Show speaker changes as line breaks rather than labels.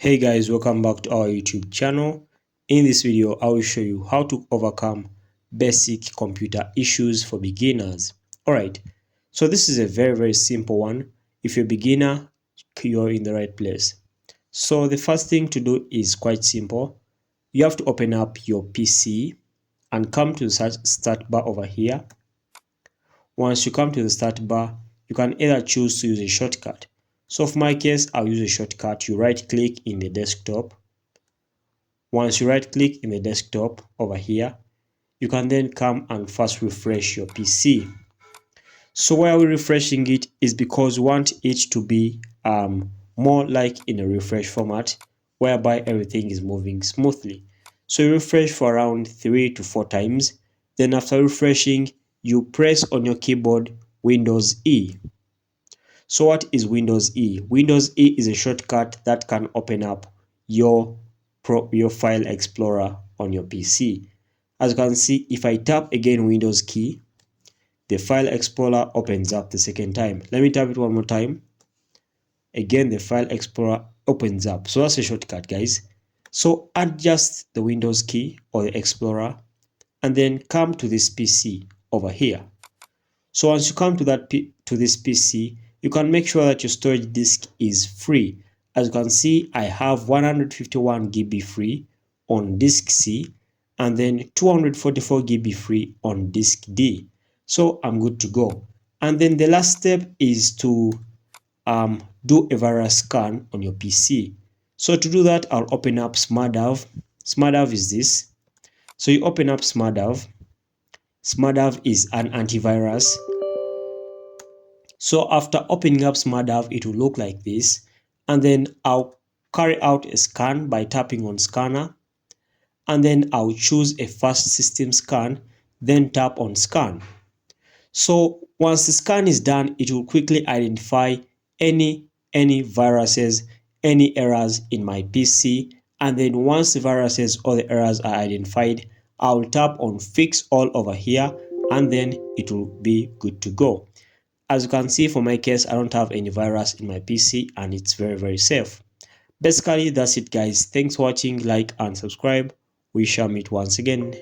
Hey guys, welcome back to our YouTube channel. In this video, I will show you how to overcome basic computer issues for beginners. Alright, so this is a very simple one. If you're a beginner, you're in the right place. So the first thing to do is quite simple. You have to open up your PC and come to the start bar over here. Once you come to the start bar, you can either choose to use a shortcut. So for my case, I'll use a shortcut. You right click in the desktop. Once you right click in the desktop over here, you can then come and first refresh your PC. So why are we refreshing it is because we want it to be more like in a refresh format whereby everything is moving smoothly. So you refresh for around 3 to 4 times. Then after refreshing, you press on your keyboard Windows E. So what is Windows E? Windows E is a shortcut that can open up your file explorer on your PC. As you can see, if I tap again Windows key, the file explorer opens up the second time. Let me tap it one more time. Again, the file explorer opens up. So that's a shortcut, guys. So adjust the Windows key or the explorer and then come to this PC over here. So once you come to this PC, you can make sure that your storage disk is free. As you can see, I have 151 GB free on disk C and then 244 GB free on disk D. So I'm good to go. And then the last step is to do a virus scan on your PC. So to do that, I'll open up SmartDAV. SmartDAV is this. So you open up SmartDAV. SmartDAV is an antivirus. So after opening up SmartDAV, it will look like this. And then I'll carry out a scan by tapping on scanner. And then I'll choose a fast system scan, then tap on scan. So once the scan is done, it will quickly identify any viruses, any errors in my PC. And then once the viruses or the errors are identified, I'll tap on fix all over here and then it will be good to go. As you can see, for my case, I don't have any virus in my PC and it's very safe. Basically, that's it, guys. Thanks for watching. Like and subscribe. We shall meet once again.